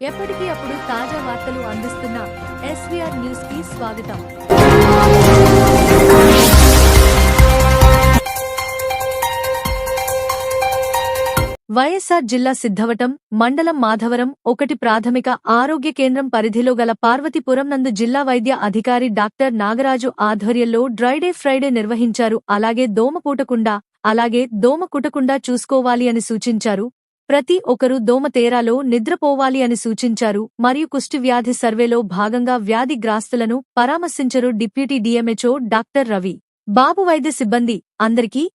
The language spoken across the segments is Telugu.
ఎప్పటికీ అప్పుడు తాజా వార్తలు అందిస్తున్న ఎస్వీఆర్ న్యూస్ కి స్వాగతం. వైఎస్ఆర్ జిల్లా సిద్ధవటం మండలం మాధవరం 1 ప్రాథమిక ఆరోగ్య కేంద్రం పరిధిలో గల పార్వతీపురం నందు జిల్లా వైద్య అధికారి డాక్టర్ నాగరాజు ఆధ్వర్యంలో డ్రైడే ఫ్రైడే నిర్వహించారు. అలాగే దోమ కుట్టకుండా చూసుకోవాలి అని సూచించారు. ప్రతి ఒక్కరూ దోమ తేరాలో నిద్రపోవాలి అని సూచించారు. మరియు కుష్టి వ్యాధి సర్వేలో భాగంగా వ్యాధి గ్రాస్తులను పరామర్శించరు డిప్యూటీ డిఎంహెచ్ఓ డాక్టర్ రవి బాబు. వైద్య సిబ్బంది అందరికీ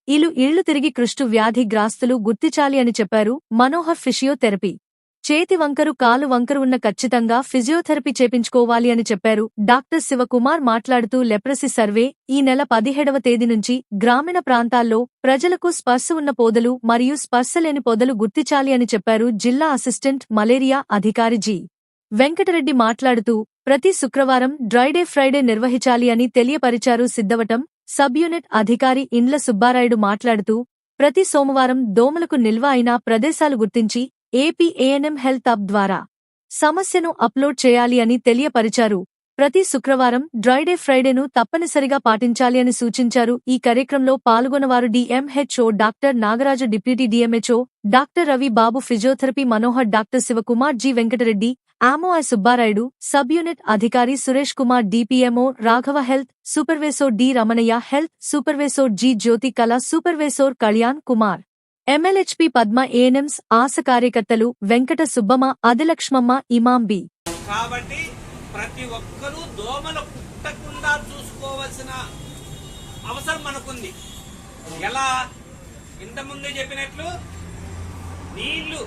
ఇళ్లు తిరిగి కుష్టు వ్యాధి గ్రాస్తులు గుర్తించాలి అని చెప్పారు. మనోహర్ ఫిజియోథెరపీ చేతి వంకరు కాలు వంకరు ఉన్న ఖచ్చితంగా ఫిజియోథెరపీ చేపించుకోవాలి అని చెప్పారు. డాక్టర్ శివకుమార్ మాట్లాడుతూ లెప్రసీ సర్వే ఈ నెల 17వ తేదీ నుంచి గ్రామీణ ప్రాంతాల్లో ప్రజలకు స్పర్శ ఉన్న పొదలు మరియు స్పర్శ లేని పొదలు గుర్తించాలి అని చెప్పారు. జిల్లా అసిస్టెంట్ మలేరియా అధికారి జి. వెంకటరెడ్డి మాట్లాడుతూ ప్రతి శుక్రవారం డ్రైడే ఫ్రైడే నిర్వహించాలి అని తెలియపరిచారు. సిద్ధవటం సబ్ యూనిట్ అధికారి ఇండ్ల సుబ్బారాయుడు మాట్లాడుతూ ప్రతి సోమవారం దోమలకు నిల్వ అయిన ప్రదేశాలు గుర్తించి ఏపీ ఏఎన్ఎం హెల్త్ అప్ ద్వారా సమస్యను అప్లోడ్ చేయాలి అని తెలియపరిచారు. ప్రతి శుక్రవారం డ్రైడే ఫ్రైడేను తప్పనిసరిగా పాటించాలి అని సూచించారు. ఈ కార్యక్రమంలో పాల్గొన్నవారు DMHO doctor Nagaraju, deputy DMHO doctor Ravi Babu, physiotherapy Manohar, doctor Shivakumar, G. Venkatareddy, ఆమోఐ సుబ్బారాయుడు, సబ్ యూనిట్ అధికారి Suresh Kumar, DPMO Raghava, health supervisor D. Ramanaiah, health supervisor G. Jyothi, Kala supervisor Kalyan Kumar, MLHP Padma, ANMs ASHA కార్యకర్తలు వెంకట సుబ్బమ్మ, ఆదిలక్ష్మమ్మ, ఇమాం బి. కాబట్టి ప్రతి ఒక్కరూ దోమలు కుట్టకుండా చూసుకోవాల్సిన అవసరం మనకుంది. ఎలా ఇంతకుముందే చెప్పినట్లు నీళ్లు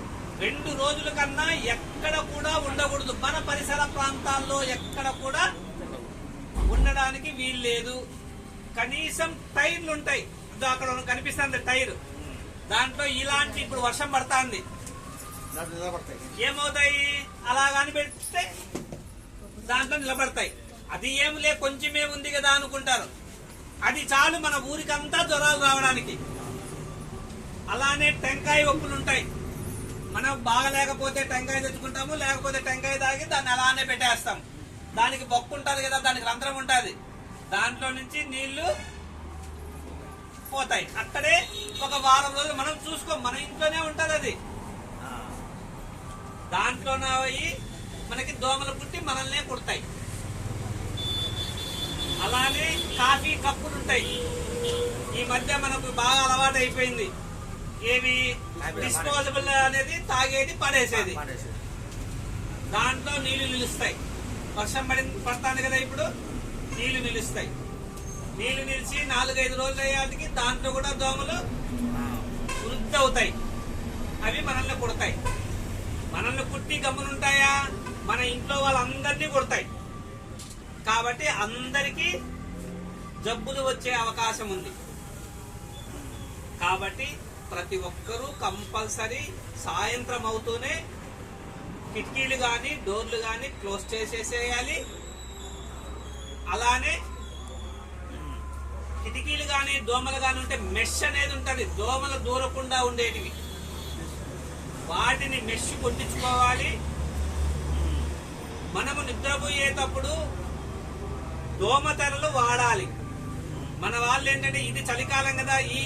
2 రోజుల కన్నా ఎక్కడ కూడా ఉండకూడదు. మన పరిసర ప్రాంతాల్లో ఎక్కడ కూడా ఉండడానికి వీల్లేదు. కనీసం టైర్లు ఉంటాయి, అక్కడ కనిపిస్తుంది టైర్, దాంట్లో ఇలాంటి ఇప్పుడు వర్షం పడుతుంది, ఏమవుతాయి అలాగాని పెడితే దాంట్లో నిలబడతాయి. అది ఏమిలే కొంచెమే ఉంది కదా అనుకుంటారు, అది చాలు మన ఊరికంతా జ్వరాలు రావడానికి. అలానే టెంకాయ ఒప్పులుంటాయి, మనం బాగలేకపోతే టెంకాయ తెచ్చుకుంటాము, లేకపోతే టెంకాయ తాగి దాన్ని అలానే పెట్టేస్తాం. దానికి బొక్కు ఉంటుంది కదా, దానికి రంధ్రం ఉంటుంది, దాంట్లో నుంచి నీళ్లు పోతాయి. అక్కడే ఒక వారం రోజులు మనం చూసుకోం, మన ఇంట్లోనే ఉంటుంది అది, దాంట్లోనే పోయి మనకి దోమలు పుట్టి మనల్నే కుడతాయి. అలానే కాఫీ కప్పులు ఉంటాయి, ఈ మధ్య మనకు బాగా అలవాటు అయిపోయింది. ఏవి డిస్పోజబుల్ అనేది తాగేది పడేసేది, దాంట్లో నీళ్లు నిలుస్తాయి. వర్షం పడతాను కదా, ఇప్పుడు నీళ్లు నిలుస్తాయి. నీళ్లు నిలిచి 4-5 రోజులు అయ్యాటికి దాంట్లో కూడా దోమలు వృద్ధి అవుతాయి, అవి మనల్ని కుడతాయి. మనల్ని కుట్టి గమ్మునుంటాయా, మన ఇంట్లో వాళ్ళందరినీ కొడతాయి. కాబట్టి అందరికీ జబ్బులు వచ్చే అవకాశం ఉంది. కాబట్టి ప్రతి ఒక్కరూ కంపల్సరీ సాయంత్రం అవుతూనే కిటికీలు గాని డోర్లు గాని క్లోజ్ చేసేసేయాలి. అలానే కిటికీలు గాని దోమలు గాని ఉంటే మెష్ అనేది ఉంటది, దోమలు దూరకుండా ఉండేటివి, వాటిని మెష్ కొట్టించుకోవాలి. మనము నిద్రపోయేటప్పుడు దోమతెరలు వాడాలి. మన వాళ్ళు ఏంటంటే ఇది చలికాలం కదా, ఈ